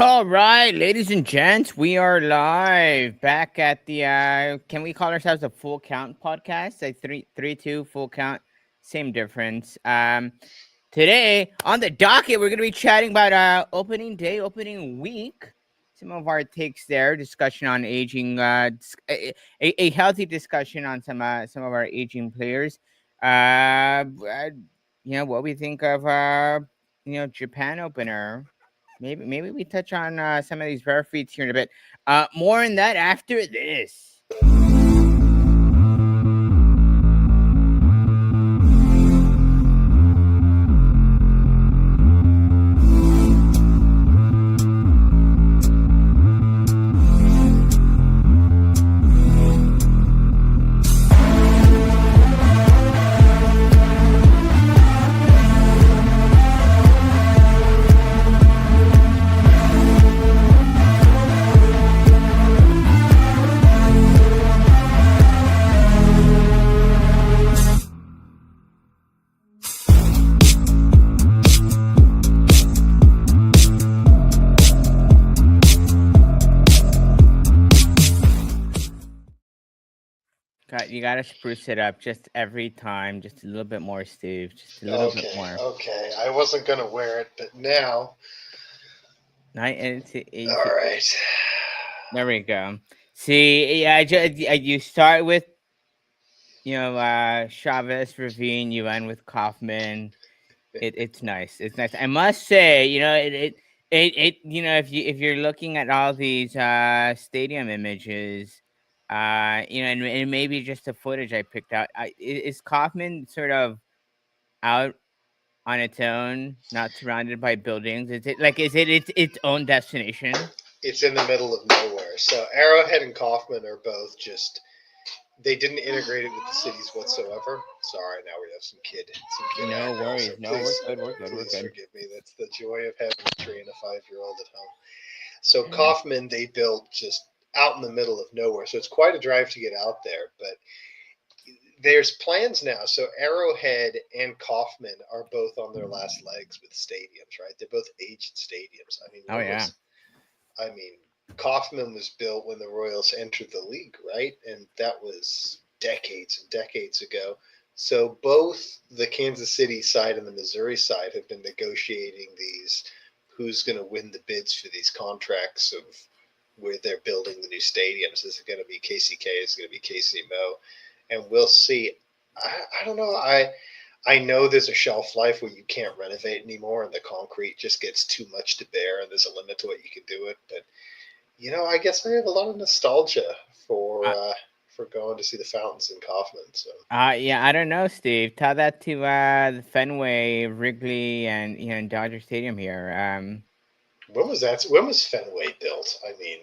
All right, ladies and gents, we are live back at the. Can we call ourselves a full count podcast? Like three, two, full count, same difference. Today on the docket, we're gonna be chatting about opening day, opening week. Some of our takes there, discussion on aging, a healthy discussion on some of our aging players. What we think of Japan opener. Maybe we touch on some of these rare feats here in a bit. More on that after this. You gotta spruce it up just every time, just a little bit more, Steve. Just a little bit Okay, more. okay. I wasn't gonna wear it, but now, Night all right. there we go. See, yeah, you start with Chavez, Ravine. You end with Kaufman. It's nice. It's nice. I must say, if you're looking at all these stadium images, and maybe just the footage I picked out, is Kaufman sort of out on its own, not surrounded by buildings? Is it its own destination? It's in the middle of nowhere. So Arrowhead and Kaufman are both just they didn't integrate it with the cities whatsoever. Sorry, now we have some kid No acting. So worries. No, we're please good. We're good. We're please good. forgive me. That's the joy of having a 3 and a 5-year-old at home. So Kaufman they built just out in the middle of nowhere. So it's quite a drive to get out there, but there's plans now. So Arrowhead and Kaufman are both on their last legs with stadiums, right? They're both aged stadiums. I mean, Oh yeah. I mean, Kaufman was built when the Royals entered the league, right? And that was decades and decades ago. So both the Kansas City side and the Missouri side have been negotiating these who's going to win the bids for these contracts of where they're building the new stadiums. Is it going to be KCK? Is it going to be KCMO? And we'll see. I don't know. I know there's a shelf life where you can't renovate anymore, and the concrete just gets too much to bear, and there's a limit to what you can do it. But I guess I have a lot of nostalgia for going to see the fountains in Kaufman. So Yeah, I don't know, Steve. Tell that to the Fenway, Wrigley, and Dodger Stadium here. when was that? When was Fenway built? I mean,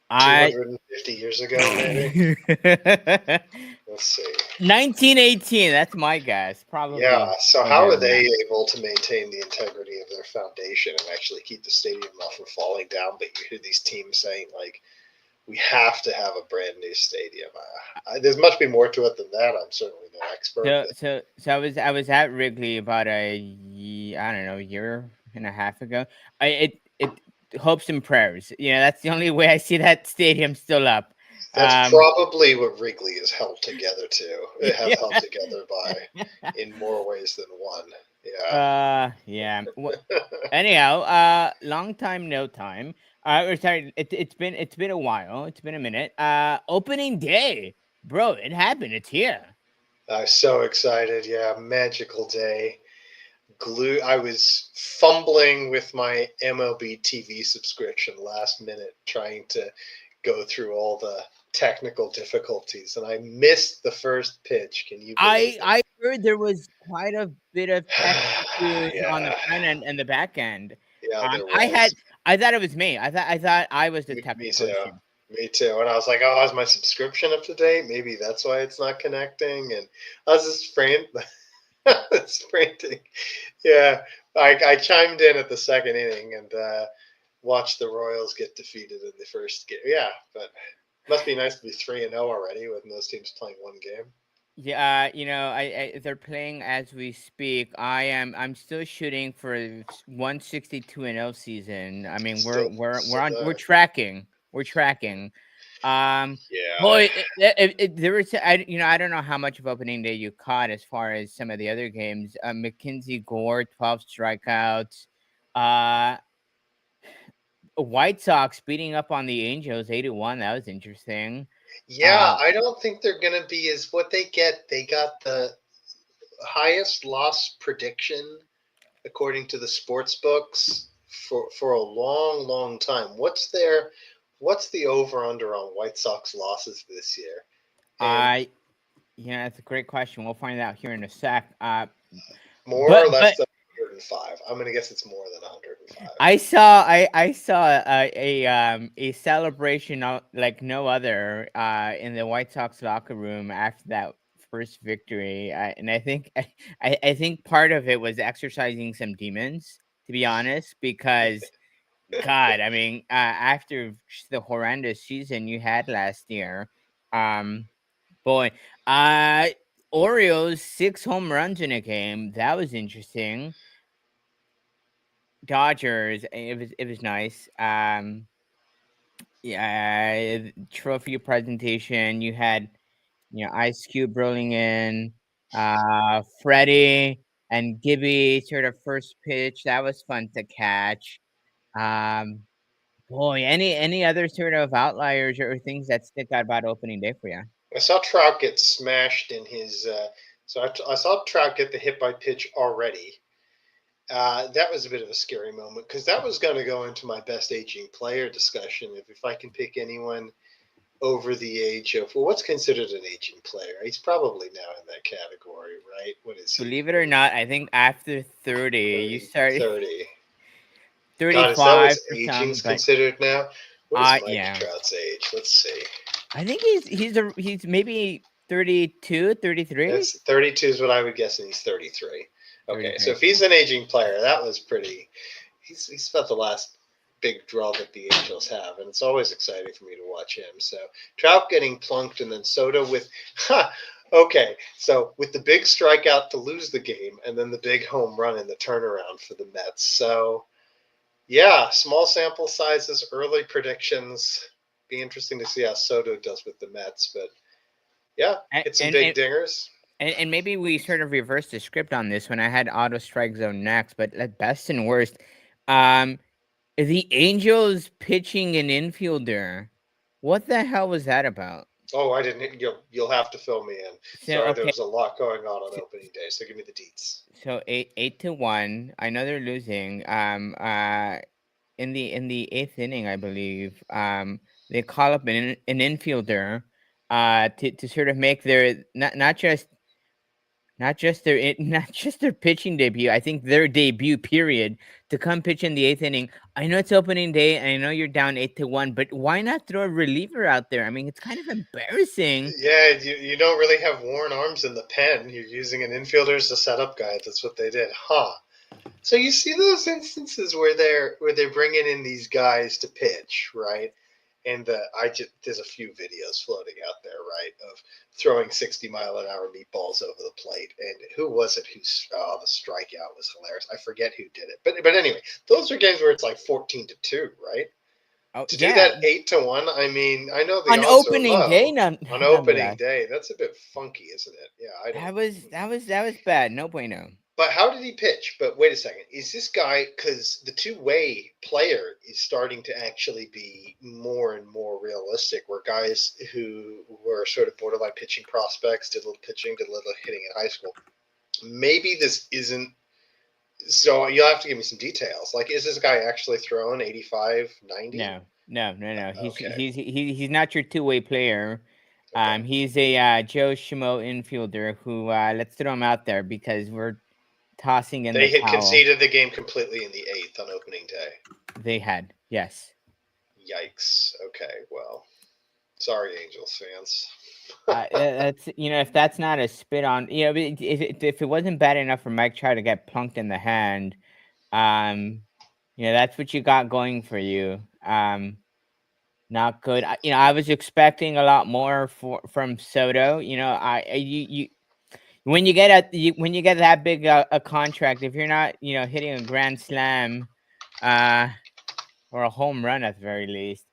I 250 years ago, maybe. Let's see. 1918. That's my guess. Yeah. Probably So how earlier are than that. they able to maintain the integrity of their foundation and actually keep the stadium not from falling down? But you hear these teams saying like, we have to have a brand new stadium. There's much be more to it than that. I'm certainly no expert, So but so so I was at Wrigley about I don't know, year and a half ago. It hopes and prayers. That's the only way I see that stadium still up. that's Um, probably what Wrigley is held together to. Have held together by in more ways than one. Yeah. yeah. Anyhow, long time, no time. Or sorry, it's been a while. It's been a minute. Opening day, bro. It happened. It's here. I'm so excited. Yeah, magical day. Glue. I was fumbling with my MLB TV subscription last minute, trying to go through all the technical difficulties, and I missed the first pitch. Can you believe I heard there was quite a bit of tech issues on the Yeah, front end and the back end. yeah, there I had was. I thought it was me. I thought I was the Me technical too. issue. Me too. And I was like, oh, is my subscription up to date? Maybe that's why it's not connecting. And I was just sprinting. Yeah, I chimed in at the second inning and watched the Royals get defeated in the first game. Yeah, but must be nice to be 3-0 already with most teams playing one game. Yeah, they're playing as we speak. I'm still shooting for 162-0 season. I mean, we're Still, we're we're still on we're there. tracking. We're tracking. Um, Yeah. boy, there was I don't know how much of opening day you caught as far as some of the other games. McKinsey Gore 12 strikeouts. Uh, White Sox beating up on the Angels 8-1. That was interesting. Yeah, Uh, I don't think they're going to be as what they get. They got the highest loss prediction according to the sports books for a long, long time. What's the over under on White Sox losses this year? And I Yeah, that's a great question. We'll find out here in a sec. more or But less than 105. I'm going to guess it's more than 105. I saw a celebration like no other in the White Sox locker room after that first victory, and I think I think part of it was exercising some demons, to be honest, because God, I mean, after the horrendous season you had last year, um, boy, uh, Orioles 6 home runs in a game. That was interesting. Dodgers, it was nice. Yeah, trophy presentation. You had Ice Cube rolling in, Freddie and Gibby sort of first pitch. That was fun to catch. Um, boy, any other sort of outliers or things that stick out about opening day for you? I saw Trout get smashed in his. I saw Trout get the hit by pitch already. That was a bit of a scary moment because that was going to go into my best aging player discussion. If I can pick anyone over the age of, well, what's considered an aging player? He's probably now in that category, right? What is he? Believe it or not, I think after 30, you 30, start 30. God, is that what 35 for some, aging's but considered now? What is Mike yeah. Trout's age? Let's see. I think he's maybe 32, 33, That's 32 is what I would guess, and he's 33. Okay, so 33. if he's an aging player, that was pretty. He's about the last big draw that the Angels have, and it's always exciting for me to watch him. So Trout getting plunked, and then Soto with, okay, so with the big strikeout to lose the game, and then the big home run in the turnaround for the Mets. So yeah, small sample sizes, early predictions. Be interesting to see how Soto does with the Mets, but yeah, And, hit some and big and dingers. and maybe we sort of reversed the script on this when I had auto strike zone next, but at best and worst, um, the Angels pitching an infielder. What the hell was that about? Oh, I didn't. You'll have to fill me in. So Sorry, there okay, was a lot going on so, opening day, so give me the deets. so 8-1. I know they're losing. In the eighth inning, I believe, they call up an infielder, to sort of make their not just their pitching debut. I think their debut period to come pitch in the eighth inning. I know it's opening day, and I know you're down 8-1, but why not throw a reliever out there? I mean, it's kind of embarrassing. Yeah, you don't really have worn arms in the pen. You're using an infielder as a setup guy. That's what they did, huh? So you see those instances where they're bringing in these guys to pitch, right? And there's a few videos floating out there, right, of throwing 60-mile-an-hour meatballs over the plate. And who was it the strikeout was hilarious. I forget who did it, but anyway, those are games where it's like 14-2, right? Oh To do yeah, that 8-1, I mean, I know the on odds are opening day, low on opening nonetheless. day. That's a bit funky, isn't it? Yeah, I don't. That was bad. No bueno. But how did he pitch? But wait a second. Is this guy, because the two-way player is starting to actually be more and more realistic, where guys who were sort of borderline pitching prospects did a little pitching, did a little hitting in high school. Maybe this isn't. So you'll have to give me some details. Like, is this guy actually throwing 85, 90? No, no, no, no. He's Okay. he's he, he's not your two-way player. Okay. He's a Joe Schmo infielder who let's throw him out there because we're tossing in the They had towel. conceded the game completely in the eighth on opening day. They had, yes. Yikes. Okay, well, sorry, Angels fans. That's if that's not a spit on, if it wasn't bad enough for Mike Trout to get plunked in the hand, um, that's what you got going for you. Not good. I was expecting a lot more from Soto. You when you get when you get that big a contract, if you're not hitting a grand slam, uh, or a home run at the very least,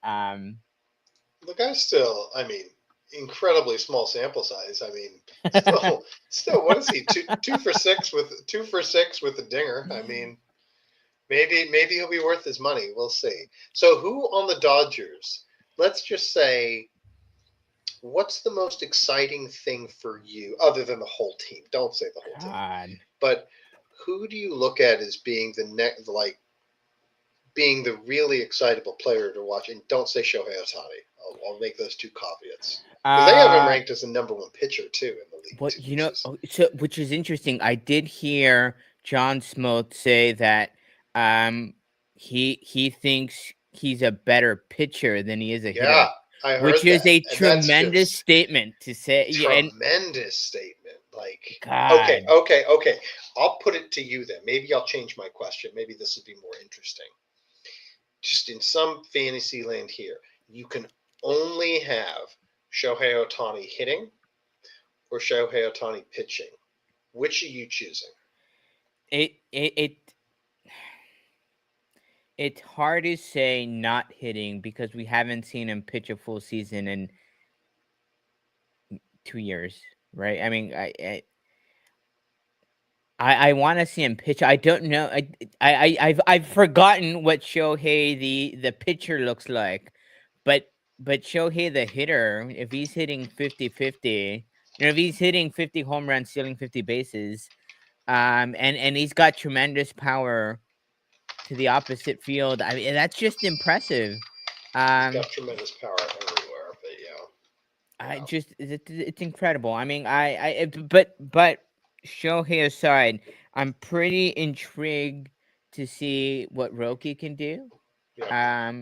The guy's still, I mean, incredibly small sample size. I mean, still, what is he? Two for six with a dinger. I mean, maybe he'll be worth his money. We'll see. So, who on the Dodgers? Let's just say, what's the most exciting thing for you, other than the whole team? Don't say the whole team, God. but who do you look at as being being the really excitable player to watch? And don't say Shohei Ohtani. I'll make those two caveats because they have him Uh, ranked as the number one pitcher too in the league what too, which is so which is interesting. I did hear John Smoltz say that um he thinks he's a better pitcher than he is a hitter, yeah. I which heard is that, a and that's tremendous just statement to say. Yeah, and tremendous statement. Like, okay, God, okay, okay. I'll put it to you then. Maybe I'll change my question. Maybe this will be more interesting. Just in some fantasy land here, you can only have Shohei Ohtani hitting or Shohei Ohtani pitching. Which are you choosing? it it it it's hard to say not hitting because we haven't seen him pitch a full season in 2 years, right? I mean, I want to see him pitch. I don't know. I've forgotten what Shohei the pitcher looks like, but Shohei the hitter, if he's hitting 50-50, if he's hitting 50 home runs, stealing 50 bases, and he's got tremendous power to the opposite field. I mean, that's just impressive. He's Um, got tremendous power everywhere, but yeah, I yeah. just it's incredible. I mean, but Shohei aside, I'm pretty intrigued to see what Roki can do. Yeah.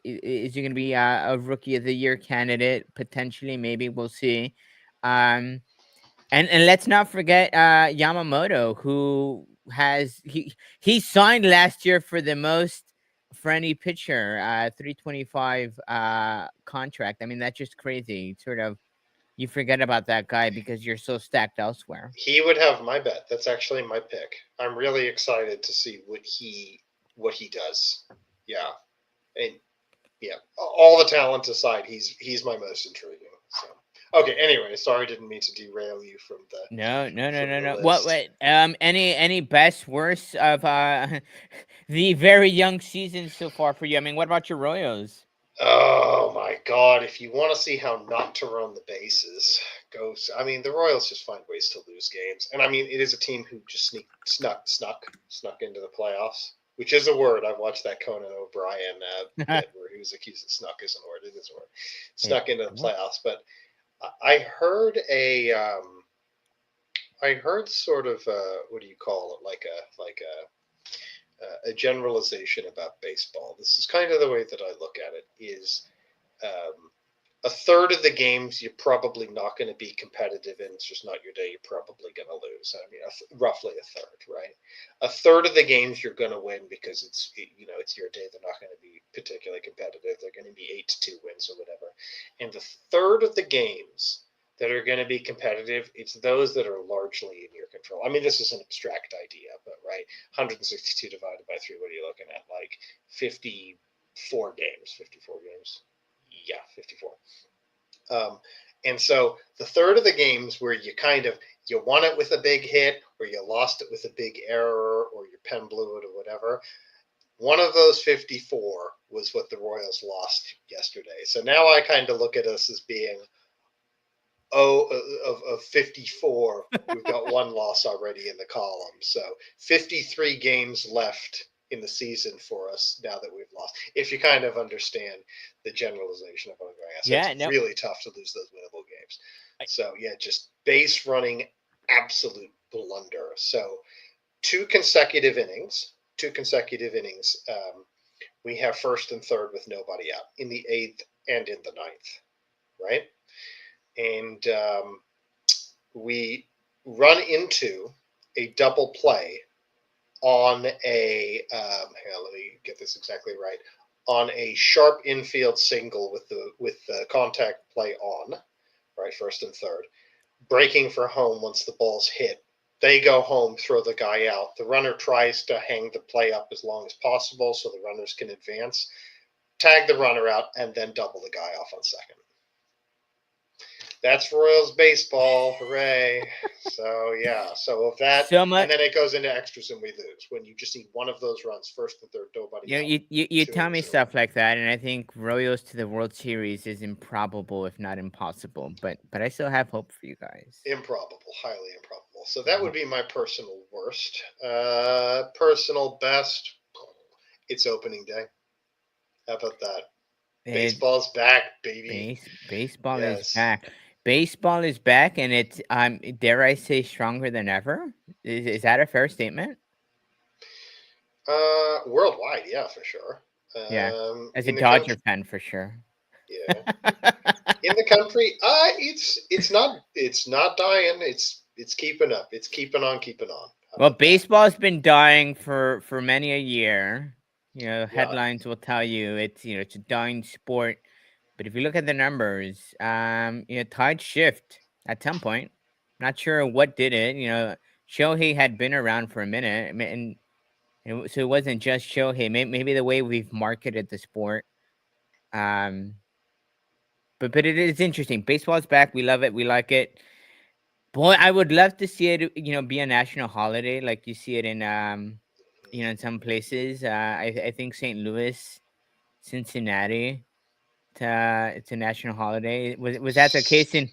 Is he going to be a rookie of the year candidate potentially? Maybe we'll see. Um, and let's not forget Yamamoto, who he signed last year for the most for any pitcher, 325 contract. I mean, that's just crazy. Sort of you forget about that guy because you're so stacked elsewhere. He would have my bet. That's actually my pick. I'm really excited to see what he does. Yeah, and yeah, all the talent aside, he's my most intriguing. So okay. Anyway, sorry, didn't mean to derail you No, no, no, from no, the no. What? list. Wait. Any best worst of the very young season so far for you? I mean, what about your Royals? Oh my God! If you want to see how not to run the bases, go. I mean, the Royals just find ways to lose games, and I mean, it is a team who just snuck into the playoffs, which is a word. I've watched that Conan O'Brien bit where he was accused of snuck isn't a word. It is a word. It Snuck into the what? playoffs, but I heard I heard sort of what do you call it, a generalization about baseball. This is kind of the way that I look at it. Is um, a third of the games you're probably not going to be competitive in. It's just not your day. You're probably going to lose. I mean, roughly a third, right? A third of the games you're going to win because it's your day. They're not going to be particularly competitive. They're going to be 8-2 wins or whatever. And the third of the games that are going to be competitive, it's those that are largely in your control. I mean, this is an abstract idea, but right, 162 divided by three. What are you looking at? Like 54 games. 54 games. Yeah, 54. Um, and so the third of the games where you won it with a big hit, or you lost it with a big error, or your pen blew it, or whatever. One of those 54 was what the Royals lost yesterday. So now I kind of look at us as being, of 54, we've got one loss already in the column. So 53 games left in the season for us now that we've lost. If you kind of understand the generalization of what I'm going at. So Yeah, it's no. really tough to lose those winnable games. So yeah, just base running, absolute blunder. So two consecutive innings. We have first and third with nobody out in the eighth and in the ninth, right? And we run into a double play on a hang on, let me get this exactly right, on a sharp infield single with the contact play on, right, first and third, breaking for home once the ball's hit. They go home, throw the guy out. The runner tries to hang the play up as long as possible so the runners can advance, tag the runner out, and then double the guy off on second. That's Royals baseball. Hooray. So, yeah. So, of that, So and much. then it goes into extras and we lose when you just need one of those runs, first and third, nobody You know, out. you Two tell me innings and a run. stuff like that, and I think Royals to the World Series is improbable, if not impossible. But I still have hope for you guys. Improbable, highly improbable. So that Mhm. would be my personal worst. Personal best, it's opening day. How about that? It Baseball's back, baby. baseball is Yes. back. Baseball is back, and it's dare I say stronger than ever. Is that a fair statement? Worldwide, yeah, for sure. Yeah, as a In the Dodger country, fan for sure. yeah. In the country, it's not dying. It's keeping up. It's keeping on, keeping on. How Well, about that? baseball's been dying for many a year. You know, Yeah. headlines will tell you it's a dying sport. But if you look at the numbers, tides shift at some point. Not sure what did it. Shohei had been around for a minute, so it wasn't just Shohei. Maybe the way we've marketed the sport. Um, but it is interesting. Baseball's back. We love it. We like it. Boy, I would love to see it, be a national holiday like you see it in some places. I think St. Louis, Cincinnati, it's a national holiday. Was that the case in?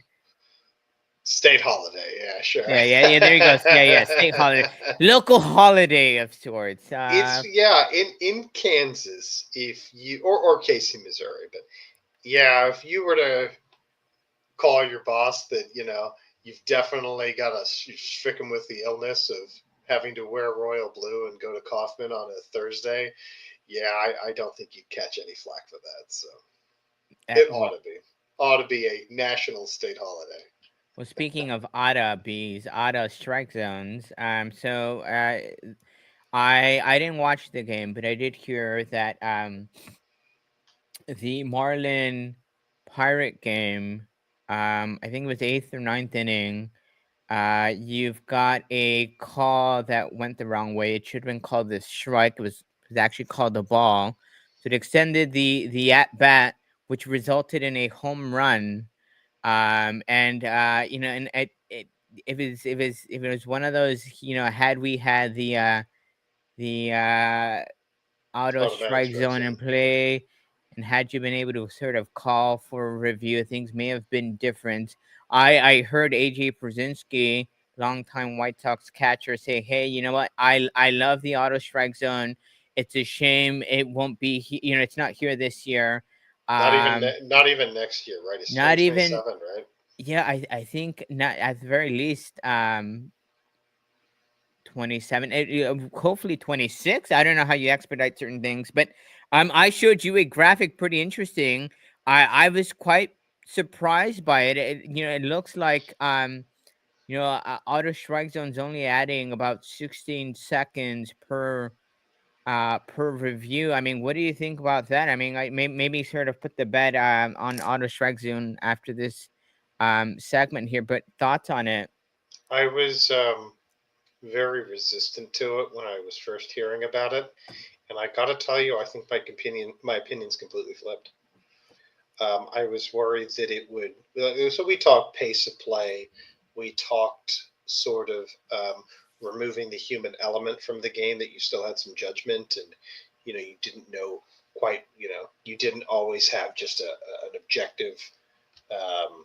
State holiday. Yeah, sure. Yeah. There you go. Yeah. State holiday, local holiday of sorts. It's yeah in Kansas if you or Casey, Missouri, but yeah, if you were to call your boss that you've definitely got to stricken with the illness of having to wear royal blue and go to Kaufman on a Thursday, yeah, I don't think you'd catch any flack for that. So it Well, ought to be a national state holiday. speaking of ADA bees, ADA strike zones. I didn't watch the game, but I did hear that the Marlin Pirate game, I think it was eighth or ninth inning. You've got a call that went the wrong way. It should have been called the strike. It was actually called the ball. So it extended the at bat, which resulted in a home run. And and if it was one of those, had we had the auto Automatic strike strike zone in zone. play, and had you been able to sort of call for a review, things may have been different. I heard AJ Przinsky, longtime White Sox catcher, say, "Hey, you know what? I love the auto strike zone. It's a shame it won't be. It's not here this year. Um, Not even next year, right? It's not even. 2027, right? Yeah, I think not at the very least. 27, hopefully 26. I don't know how you expedite certain things, but I showed you a graphic pretty interesting. I was quite surprised by it. It looks like auto strike zone's only adding about 16 seconds per review. I mean, what do you think about that? I mean, maybe sort of put the bet on auto strike zone after this segment here, but thoughts on it? I was very resistant to it when I was first hearing about it, and I got to tell you, I think my opinion's completely flipped. I was worried that it would. So we talked pace of play. We talked sort of removing the human element from the game. That you still had some judgment, and you didn't know quite. You didn't always have just an objective. Um,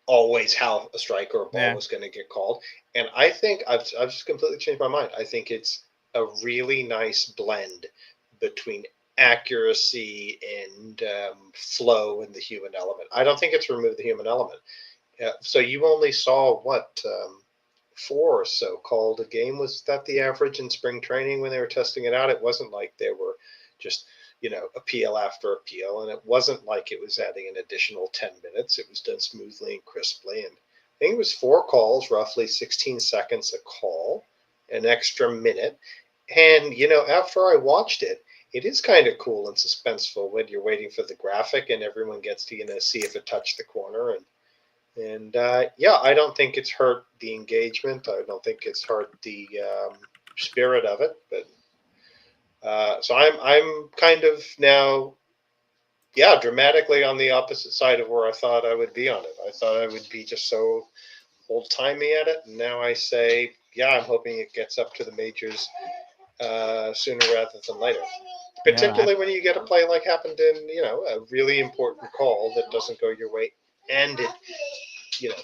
Always how a strike or a ball Yeah. was going to get called. And I think I've just completely changed my mind. I think it's a really nice blend between accuracy and flow and the human element. I don't think it's removed the human element. So you only saw what four or so called a game. Was that the average in spring training when they were testing it out? It wasn't like they were just appeal after appeal, and it wasn't like it was adding an additional 10 minutes. It was done smoothly and crisply, and I think it was four calls, roughly 16 seconds a call, an extra minute. And after I watched it, It is kind of cool and suspenseful when you're waiting for the graphic and everyone gets to see if it touched the corner and yeah, I don't think it's hurt the engagement. I don't think it's hurt the spirit of it. But so I'm kind of now, yeah, dramatically on the opposite side of where I thought I would be on it. I thought I would be just so old timey at it, and now I say, yeah, I'm hoping it gets up to the majors sooner rather than later. No, Particularly when you get a play like happened in, a really important call that doesn't go your way, and it, you know,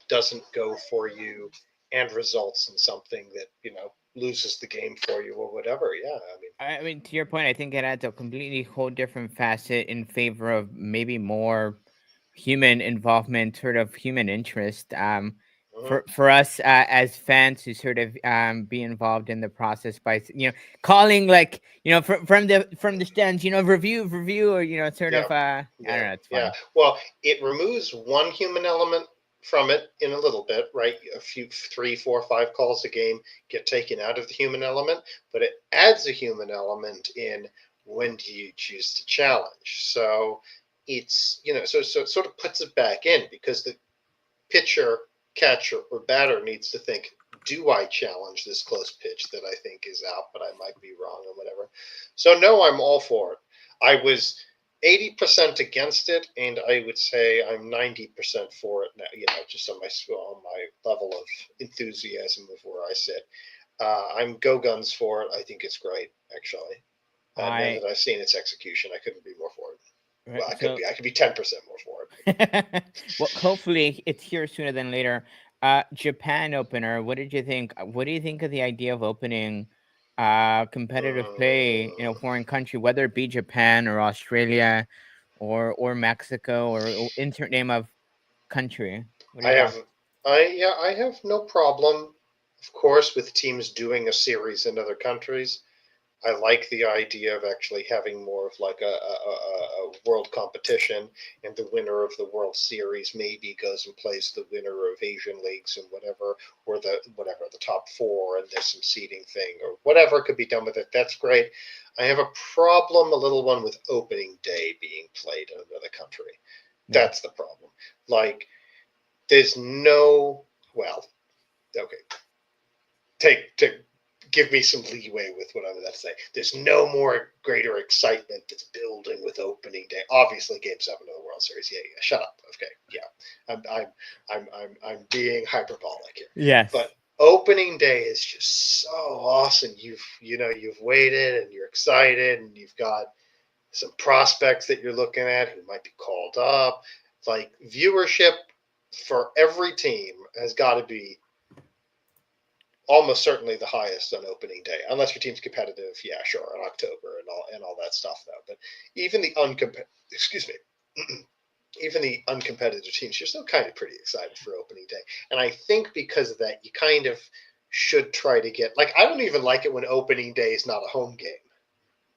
doesn't go for you, and results in something that loses the game for you or whatever. Yeah, I mean, I mean, to your point, I think it adds a completely whole different facet in favor of maybe more human involvement, sort of human interest. mhm. For us as fans to sort of be involved in the process by calling, like, from the stands, review, or sort Yeah, of I yeah, don't know, it's yeah. fun. Well, it removes one human element from it in a little bit, right? A few, three, four, five calls a game get taken out of the human element, but it adds a human element in when do you choose to challenge. So it's so it sort of puts it back in because the pitcher, catcher, or batter needs to think, do I challenge this close pitch that I think is out, but I might be wrong or whatever. So no, I'm all for it. I was 80% against it, and I would say I'm 90% for it now. Just on my level of enthusiasm of where I sit. I'm go guns for it. I think it's great, actually. Now I that I've seen its execution, I couldn't be more for it. Well, right, I could so be. I could be 10% more for it. well, hopefully it's here sooner than later. Japan opener. What did you think? What do you think of the idea of opening competitive play in a Mm, foreign country, whether it be Japan or Australia or Mexico or insert name of country? What are I your have, thoughts? I have no problem, of course, with teams doing a series in other countries. I like the idea of actually having more of like a world competition, and the winner of the World Series maybe goes and plays the winner of Asian leagues and whatever, or the top four, and there's some seeding thing or whatever could be done with it. That's great. I have a problem, a little one, with opening day being played in another country. Yeah. That's the problem. Like, there's no, well, okay, take give me some leeway with what I'm about to say. There's no more greater excitement that's building with opening day. Obviously, Game 7 of the World Series. Yeah, yeah. Shut up. Okay, yeah. I'm being hyperbolic here, Yes. but opening day is just so awesome. You've waited and you're excited and you've got some prospects that you're looking at who might be called up. Like, viewership for every team has got to be almost certainly the highest on opening day, unless your team's competitive. Yeah, sure, in October and all that stuff though. But even the excuse me, even the uncompetitive teams, you're still kind of pretty excited for opening day. And I think because of that, you kind of should try to get, like, I don't even like it when opening day is not a home game,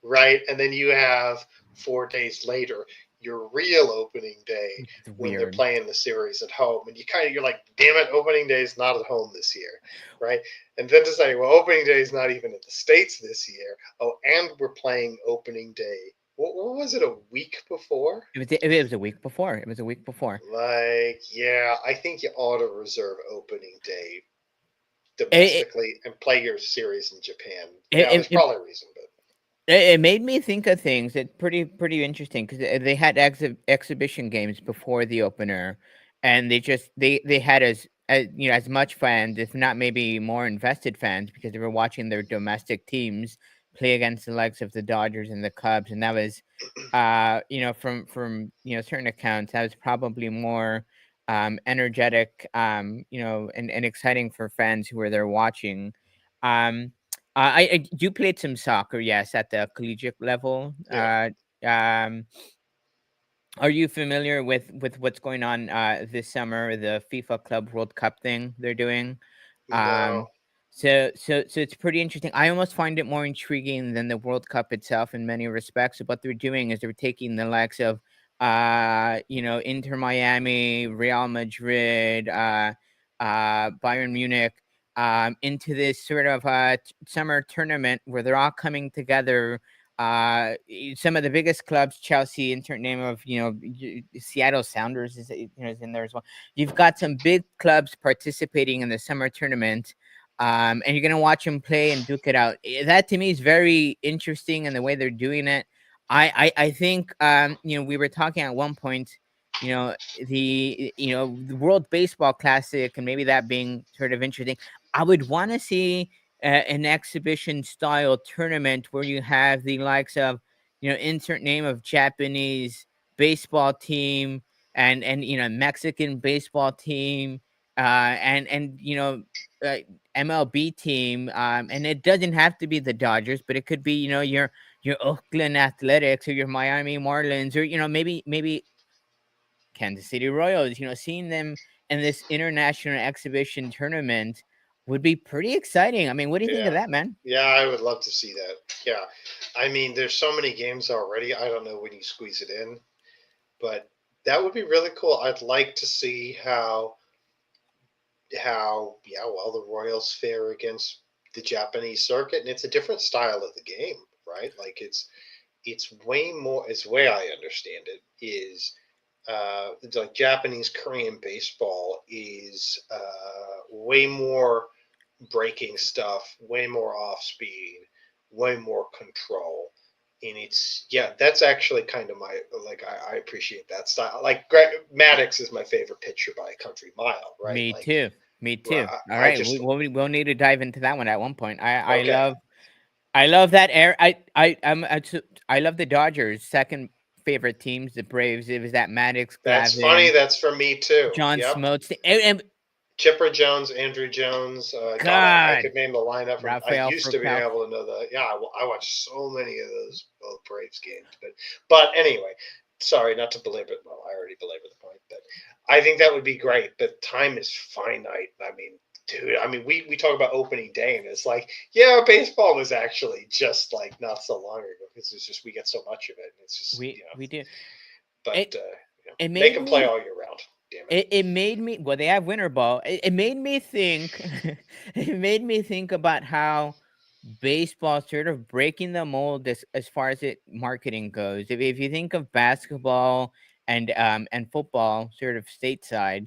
right? And then you have 4 days later your real opening day It's when they're weird. playing the series at home, and you're like, damn it, opening day is not at home this year, right? And then to say, well, opening day is not even in the States this year. Oh, and we're playing opening day. What was it, a week before? It was a week before. It was a week before. Like, yeah, I think you ought to reserve opening day It domestically and play your series in Japan. it, Now, it, there's it, probably a reason, but it made me think of things that pretty interesting, because they had exhibition games before the opener, and they had as much fans, if not maybe more invested fans, because they were watching their domestic teams play against the likes of the Dodgers and the Cubs, and that was from certain accounts, that was probably more energetic, and exciting for fans who were there watching. um you played some soccer, yes, at the collegiate level. yeah, Um, are you familiar with what's going on this summer? The FIFA Club World Cup thing they're doing. no, Um, so it's pretty interesting. I almost find it more intriguing than the World Cup itself in many respects. What they're doing is they're taking the likes of Inter Miami, Real Madrid, Bayern Munich, into this sort of summer tournament where they're all coming together Some of the biggest clubs, Chelsea, insert name of Seattle Sounders is is in there as well. You've got some big clubs participating in the summer tournament, and you're gonna watch them play and duke it out. That to me is very interesting in the way they're doing it. I think we were talking at one point, the World Baseball Classic and maybe that being sort of interesting. I would want to see an exhibition style tournament where you have the likes of insert name of Japanese baseball team and Mexican baseball team and uh, MLB team, and it doesn't have to be the Dodgers, but it could be your Oakland Athletics or your Miami Marlins or maybe Kansas City Royals. Seeing them in this international exhibition tournament would be pretty exciting. I mean, what do you think Yeah. of that, man? Yeah, I would love to see that. Yeah. I mean, there's so many games already. I don't know when you squeeze it in, but that would be really cool. I'd like to see how yeah, well the Royals fare against the Japanese circuit, and it's a different style of the game, right? Like it's way more, as way I understand it is like Japanese Korean baseball is way more breaking stuff, way more off speed, way more control. And it's yeah, that's actually kind of my like I appreciate that style. Like Greg Maddox is my favorite pitcher by a country mile, right? Me Like too. Me too. All I right, just we'll need to dive into that one at one point. okay. I love that air. I love the Dodgers. Second favorite teams, the Braves. It was that Maddox, That's funny. Glavine, That's for me too. John Yep. Smoltz, and Chipper Jones, Andrew Jones. God, I God, could name the lineup from. I Rafael used to be Furcal. able to know the. Yeah, I watched so many of those both Braves games, but anyway, sorry not to belabor. Well, I already belabored the point, but I think that would be great. But time is finite. I mean, dude. I mean, we talk about opening day, and it's like, yeah, baseball was actually just like not so long ago because it's just we get so much of it, and it's just We do. But It it make made them play me all year round. Damn it. it made me well, they have winter ball. It made me think it made me think about how baseball sort of breaking the mold as far as it marketing goes. If you think of basketball and football sort of stateside,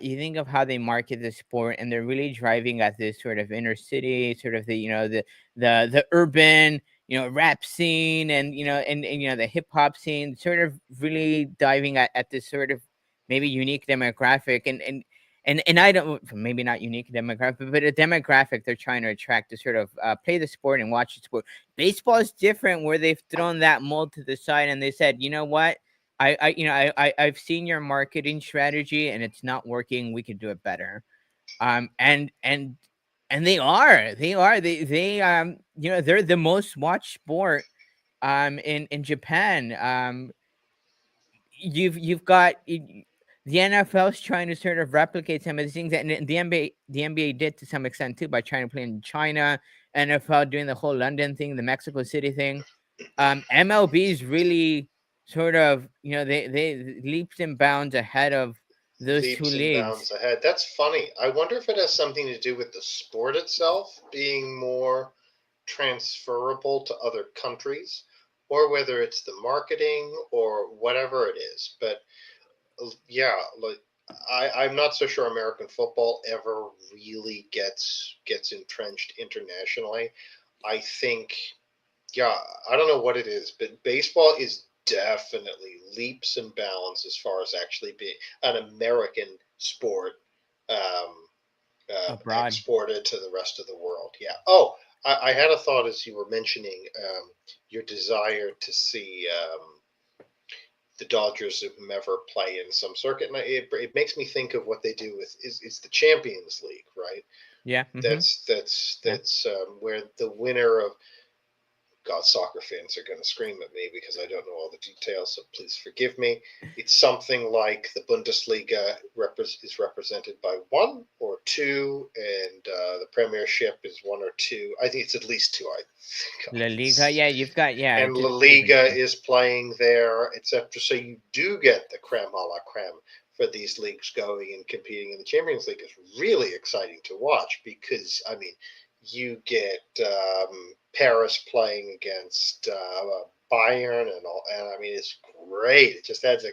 you think of how they market the sport and they're really driving at this sort of inner city, sort of the urban rap scene and the hip hop scene, sort of really diving at this sort of maybe unique demographic and I don't maybe not unique demographic, but a demographic they're trying to attract to sort of play the sport and watch the sport. Baseball is different, where they've thrown that mold to the side and they said, you know what, I've seen your marketing strategy and it's not working. We could do it better. And they they're the most watched sport in Japan. You've got the NFL's trying to sort of replicate some of these things, and the NBA did to some extent too by trying to play in China. NFL doing the whole London thing, the Mexico City thing. MLB is really sort of they leaps and bounds ahead of those two Leaps and leagues. bounds ahead. That's funny. I wonder if it has something to do with the sport itself being more transferable to other countries, or whether it's the marketing or whatever it is. But yeah, like I'm not so sure American football ever really gets entrenched internationally. I think yeah, I don't know what it is, but baseball is definitely leaps and bounds as far as actually being an American sport um, Abroad. exported to the rest of the world. Yeah. Oh, I had a thought as you were mentioning your desire to see the Dodgers or whomever play in some circuit, and it makes me think of what they do with is the Champions League, right? Yeah. Yeah. That's where the winner of God, soccer fans are going to scream at me because I don't know all the details, so please forgive me. It's something like the Bundesliga is represented by one or two, and the Premiership is one or two. I think it's at least two. I La think. Liga. Yeah, you've got And La just even Liga two. is playing there, etc. So you do get the creme a la creme for these leagues going and competing in the Champions League. Is really exciting to watch because I mean, you get Paris playing against Bayern and all, and I mean it's great. It just adds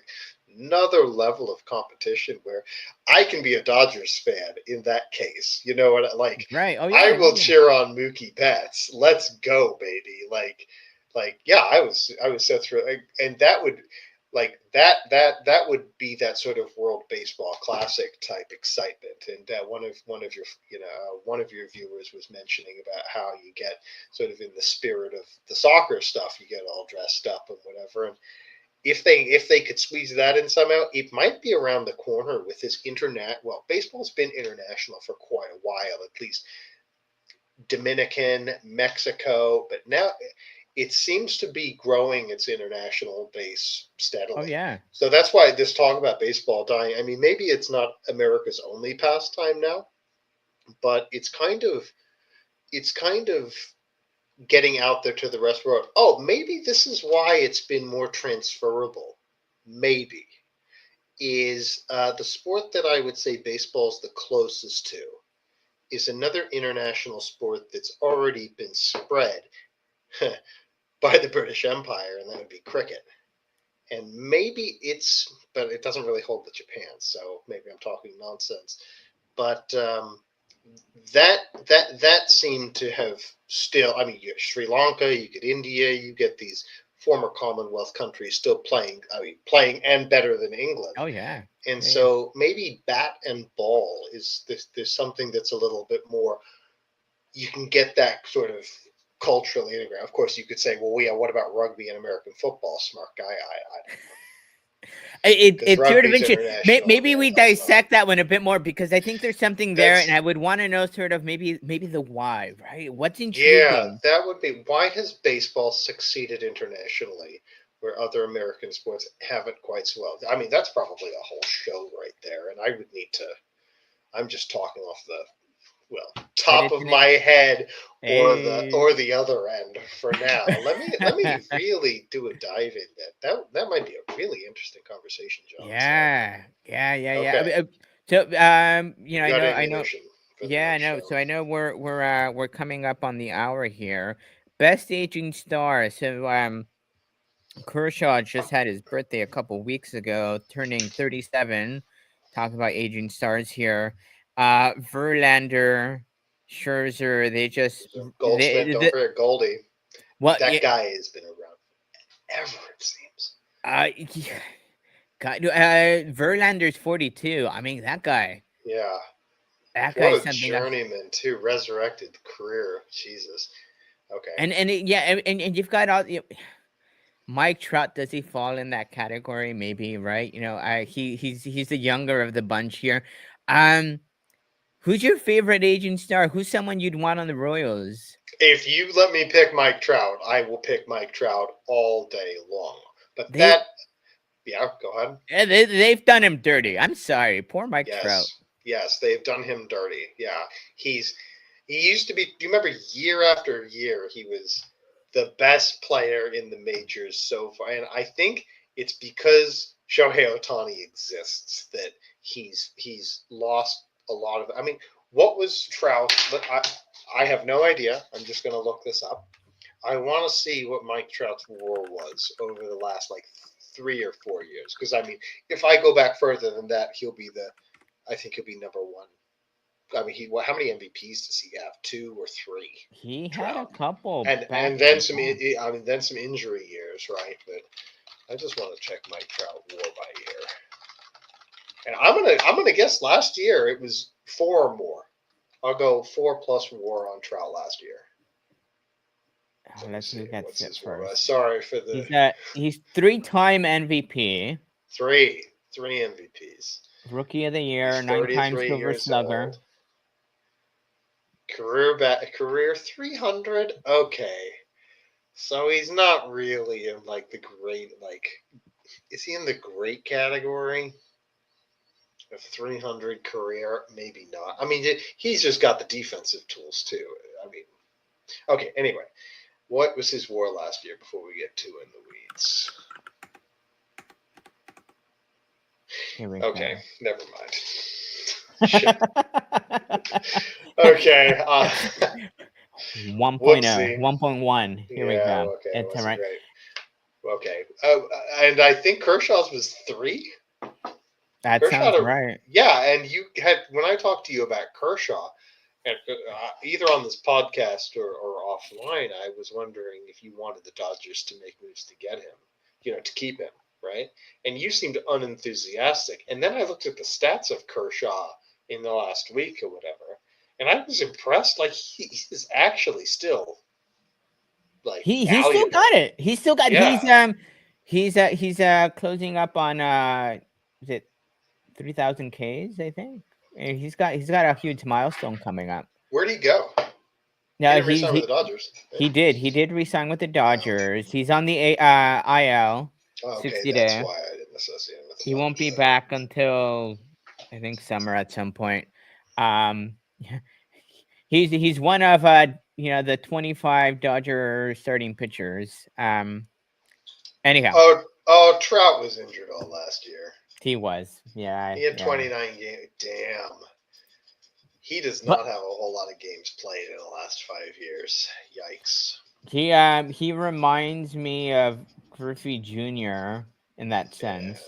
another level of competition where I can be a Dodgers fan in that case. You know what? Like Right. Oh I yeah. will Yeah. cheer on Mookie Betts. Let's go, baby! Like yeah, I was so thrilled, and that would that would be that sort of World Baseball Classic type excitement. And one of your one of your viewers was mentioning about how you get sort of in the spirit of the soccer stuff, you get all dressed up and whatever. And if they could squeeze that in somehow, it might be around the corner with this internet. Well, baseball's been international for quite a while, at least Dominican, Mexico, but now it seems to be growing its international base Oh steadily. yeah. So that's why this talk about baseball dying. I mean, maybe it's not America's only pastime now, but it's kind of getting out there to the rest of the world. Oh, maybe this is why it's been more transferable. Maybe is the sport that I would say baseball's the closest to is another international sport that's already been spread by the British Empire, and that would be cricket. And maybe but it doesn't really hold with Japan, so maybe I'm talking nonsense. But that seemed to have still. I mean, you get Sri Lanka, you get India, you get these former Commonwealth countries still playing. I mean, playing and better than England. Oh yeah. And Yeah. Yeah. so maybe bat and ball is this. There's something that's a little bit more. You can get that sort of culturally integrated. Of course, you could say, well, yeah, what about rugby and American football? Smart guy, I don't know because It's sort of rugby's interesting. international. Maybe we America's not. dissect that one a bit more because I think there's something there, and That's I would want to know sort of maybe the why, right? What's Yeah, intriguing? that would be why has baseball succeeded internationally where other American sports haven't quite so well. I mean, that's probably a whole show right there, and I would need to. I'm just talking off the But top it's of an my head eh, or the other end for now. Let me really do a dive in that. That might be a really interesting conversation, John. So yeah, yeah, yeah, yeah. okay, So you got I know. ammunition for the Yeah, I next know. show. So I know we're coming up on the hour here. Best aging star. So Kershaw just had his birthday a couple weeks ago, turning 37. Talk about aging stars here. Verlander, Scherzer, Goldsmith, don't forget Goldie. well, That yeah, guy has been around ever, it seems. yeah, God, Verlander's 42. I mean, Yeah. that What guy's a something else. journeyman, too. Resurrected career. Jesus. Okay. Yeah, and you've got Mike Trout. Does he fall in that category? Maybe, right? He's the younger of the bunch here. Um, who's your favorite aging star? Who's someone you'd want on the Royals? If you let me pick Mike Trout, I will pick Mike Trout all day long. But They yeah, go ahead. they've done him dirty. I'm sorry, poor Mike Trout. Yes. Yes, they've done him dirty. Yeah. He's he used to be, do you remember year after year he was the best player in the majors so far. And I think it's because Shohei Ohtani exists that he's lost a lot of I mean, what was Trout? I have no idea. I'm just going to look this up. I want to see what Mike Trout's WAR was over the last like 3 or 4 years. Because I mean, if I go back further than that, I think he'll be number one. I mean, how many MVPs does he have? Two or three? He had a Trout, couple back and to then back. I mean, then some injury years, right? But I just want to check Mike Trout WAR by year, and I'm gonna guess last year it was four or more. I'll go 4+ WAR on Trout last year. Let me Let's see look at what's it his WAR. first. Sorry for the He's 3-time MVP, three MVPs. Rookie of the He's Year, 9-time 33 Silver years Slugger. old. Career 300. Okay, so he's not really in like the great is he in the great category of 300 career? Maybe not. I mean, he's just got the defensive tools too. I mean, okay. Anyway, what was his WAR last year before we get too in the weeds? Here we Okay, go. never mind. Okay. 1.0, Whoopsie. 1.1. Here we Yeah, go. okay, it It's all wasn't right. great. Okay. And I think Kershaw's was 3. That Kershaw, sounds right. yeah, and you had when I talked to you about Kershaw, either on this podcast or offline, I was wondering if you wanted the Dodgers to make moves to get him, to keep him, right? And you seemed unenthusiastic. And then I looked at the stats of Kershaw in the last week or whatever, and I was impressed. Like he's actually still like He still valuable. got it. He still got. Yeah. He's closing up on is it 3,000 Ks? I think. And he's got a huge milestone coming up. Where'd he go? He No, didn't resign with the Dodgers. he did resign with the Dodgers. He's on the IL, Oh, okay, 60 that's day. why I didn't associate him with the He won't Dodgers. be back until I think summer at some point. Um, he's one of the 25 Dodger starting pitchers. Anyhow, Trout was injured all last year. he was, He had yeah. 29 games. Damn. He does But not have a whole lot of games played in the last 5 years. Yikes. he reminds me of Griffey Jr. in that Yeah. sense.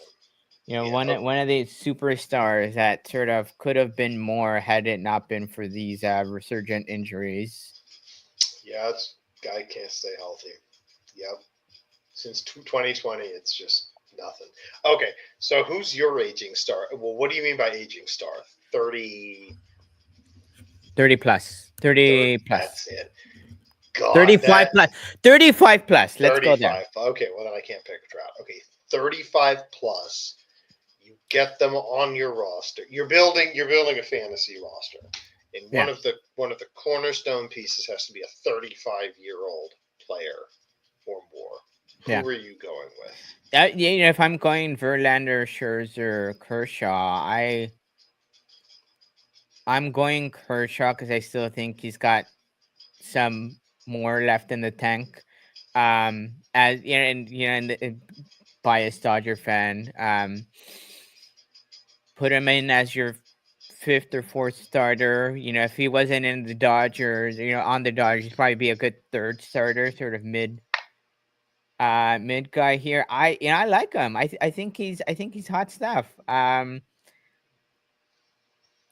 Yeah. One of these superstars that sort of could have been more had it not been for these resurgent injuries. Yeah, it's guy can't stay healthy. Yep. Since 2020, it's just nothing. Okay, so who's your aging star? Well, what do you mean by aging star? 30, 30 plus. 30 plus. That's it. God, 35 that plus. 35 plus. Let's go there. 35. Okay, well then I can't pick a Trout. Okay, 35 plus. You get them on your roster. You're building a fantasy roster, and Yeah. one of the cornerstone pieces has to be a 35-year-old player or more. Who Yeah. are you going with? If I'm going Verlander, Scherzer, Kershaw, I'm going Kershaw because I still think he's got some more left in the tank. As and biased Dodger fan, put him in as your fifth or fourth starter. If he wasn't in the Dodgers, on the Dodgers, he'd probably be a good third starter, sort of mid guy here. I like him. I think he's hot stuff.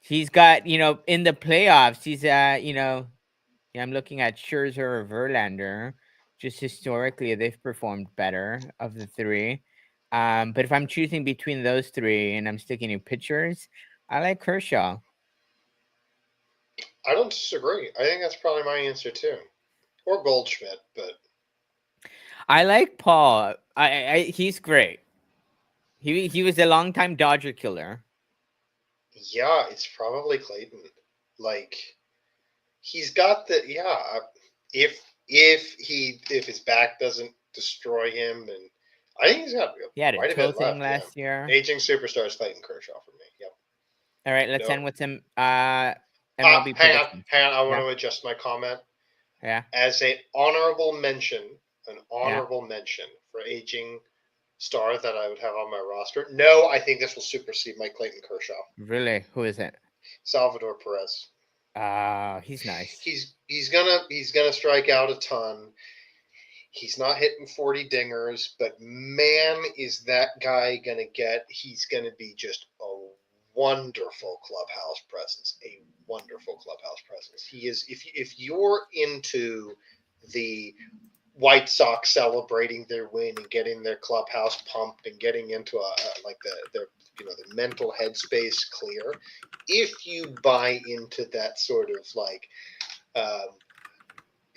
He's got, in the playoffs, he's I'm looking at Scherzer or Verlander. Just historically, they've performed better of the three. But if I'm choosing between those three and I'm sticking to pitchers, I like Kershaw. I don't disagree. I think that's probably my answer too, or Goldschmidt. But I like Paul. He's great. He was a longtime Dodger killer. yeah, it's probably Clayton. Like he's got the If if his back doesn't destroy him, and I think he's got He had a quite a toe bit thing left. last year. Aging superstar is Clayton Kershaw for me. Yep. All right, let's No. end with some MLB Hang predictions. on. I want to adjust my comment. Yeah. As an honorable mention for aging star that I would have on my roster. No, I think this will supersede my Clayton Kershaw. Really? Who is it? Salvador Perez. He's nice. He's gonna strike out a ton. He's not hitting 40 dingers, but man, is that guy gonna get? He's gonna be just a wonderful clubhouse presence. A wonderful clubhouse presence. He is. If you're into the White Sox celebrating their win and getting their clubhouse pumped and getting into the mental headspace clear, if you buy into that sort of like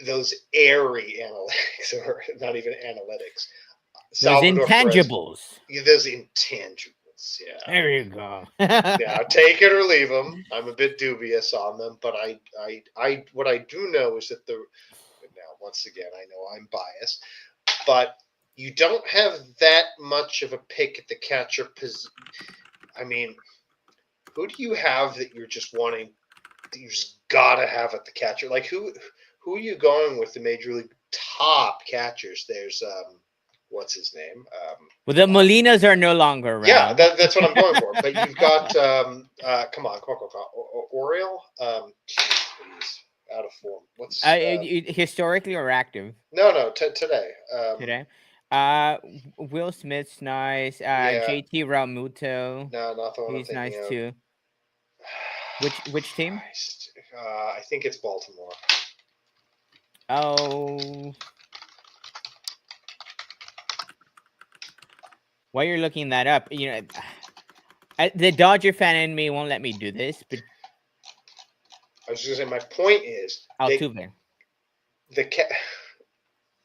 those airy analytics, or not even analytics, Those intangibles. Those intangibles, yeah. There you go. Yeah, take it or leave them. I'm a bit dubious on them, but I what I do know is that now once again I know I'm biased, but you don't have that much of a pick at the catcher position. I mean, who do you have that you're just wanting? That you just gotta have at the catcher. Like who are you going with the major league top catchers? There's what's his name? Well, the Molinas are no longer around. Yeah, that's what I'm going for. But you've got come on, Oriole. out of form. What's Historically or active no today? today? Will Smith's nice. Yeah, JT Realmuto, no, not the one I'm he's thinking nice of. too. Which team? Christ, I think it's Baltimore. Oh, while you're looking that up, the Dodger fan in me won't let me do this, but I was just gonna say my point is Altuve, the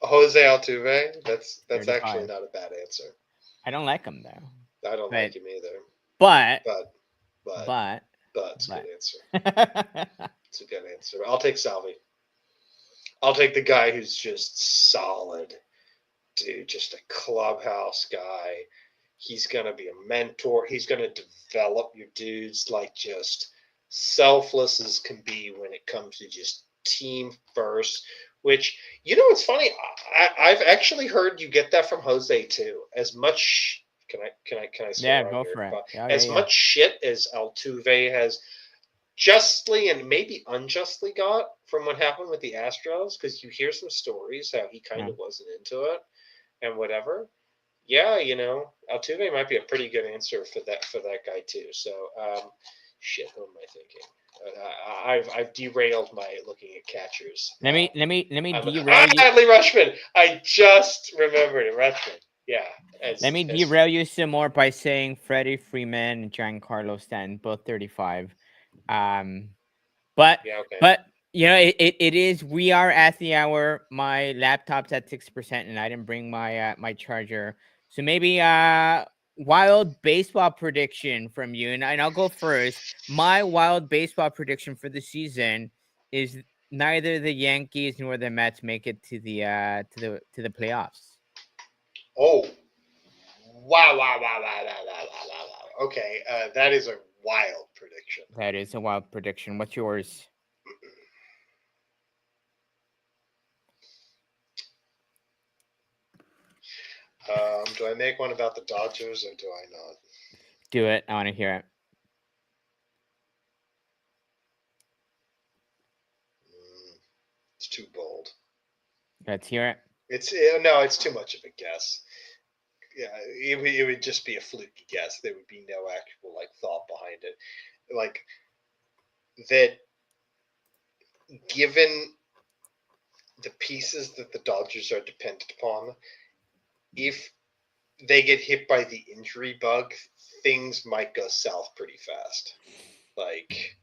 Jose Altuve. That's actually 35. not a bad answer. I don't like him though, I don't but like him either, but but but but but it's a good but. answer. It's a good answer. I'll take Salvi. I'll take the guy who's just solid, dude. Just a clubhouse guy. He's gonna be a mentor. He's gonna develop your dudes like just selfless as can be when it comes to just team first. Which it's funny. I've actually heard you get that from Jose too. As much can I Yeah, swear on go your for it. Yeah, yeah, as yeah. much shit as Altuve has justly and maybe unjustly got from what happened with the Astros, because you hear some stories how he kind Yeah. of wasn't into it and whatever. Yeah, Altuve might be a pretty good answer for that guy too. So, shit, who am I thinking? I've derailed my looking at catchers. Let me derail you. Adley Rushman. I just remembered it. Rushman. Yeah, Let me as derail you some more by saying Freddie Freeman and Giancarlo Stanton, both 35. Um, but yeah, okay. but it is. We are at the hour. My laptop's at 6%, and I didn't bring my charger. So maybe wild baseball prediction from you, and I'll go first. My wild baseball prediction for the season is neither the Yankees nor the Mets make it to the playoffs. Oh, wow, wow, wow, wow, wow, wow, wow, wow, wow. Okay, that is a wild prediction. That is a wild prediction. What's yours? Do I make one about the Dodgers or do I not? Do it. I want to hear it. It's too bold. Let's hear it. It's no, it's too much of a guess. Yeah, it would just be a fluky guess. There would be no actual thought behind it. Like that, given the pieces that the Dodgers are dependent upon, if they get hit by the injury bug, things might go south pretty fast. Like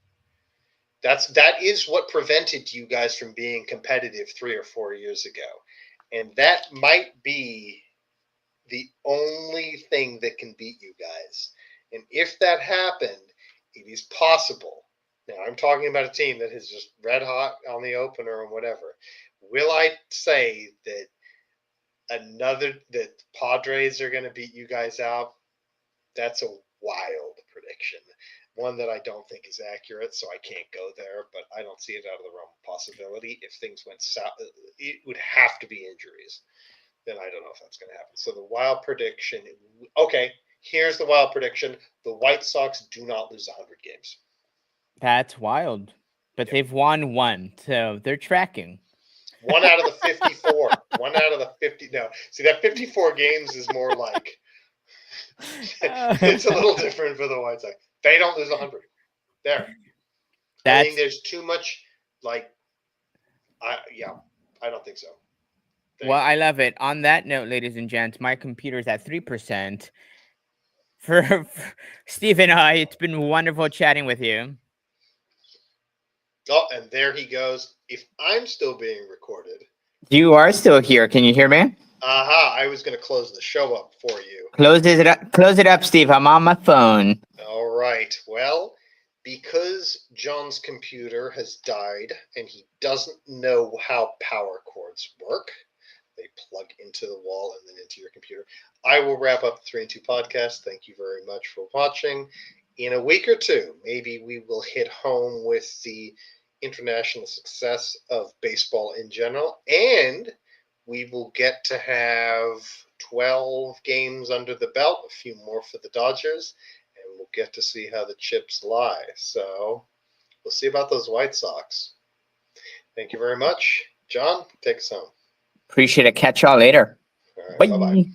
that is what prevented you guys from being competitive 3 or 4 years ago, and that might be the only thing that can beat you guys. And if that happened, it is possible. Now I'm talking about a team that is just red hot on the opener or whatever. Will I say that Padres are going to beat you guys out? That's a wild prediction. One that I don't think is accurate, so I can't go there, but I don't see it out of the realm of possibility. If things went south, it would have to be injuries. Then I don't know if that's going to happen. So the wild prediction, okay, here's the wild prediction. The White Sox do not lose 100 games. That's wild. But Yeah. they've won one, so they're tracking. One out of the 54. One out of the 50. No, see, that 54 games is more like, it's a little different for the White Sox. They don't lose 100. There. I think That's there's too much, yeah, I don't think so. well, I love it. On that note, ladies and gents, my computer's at 3%. For Steve and I, it's been wonderful chatting with you. Oh, and there he goes. If I'm still being recorded, You are still here. Can you hear me? aha, I was going to close the show up for you. Close it up, Steve. I'm on my phone. All right. Well, because John's computer has died and he doesn't know how power cords work, they plug into the wall and then into your computer. I will wrap up the 3 and 2 podcast. Thank you very much for watching. In a week or two, maybe we will hit home with the international success of baseball in general, and we will get to have 12 games under the belt, a few more for the Dodgers, and we'll get to see how the chips lie. So we'll see about those White Sox. Thank you very much. John, take us home. Appreciate it. Catch y'all later. All right, bye-bye. Bye.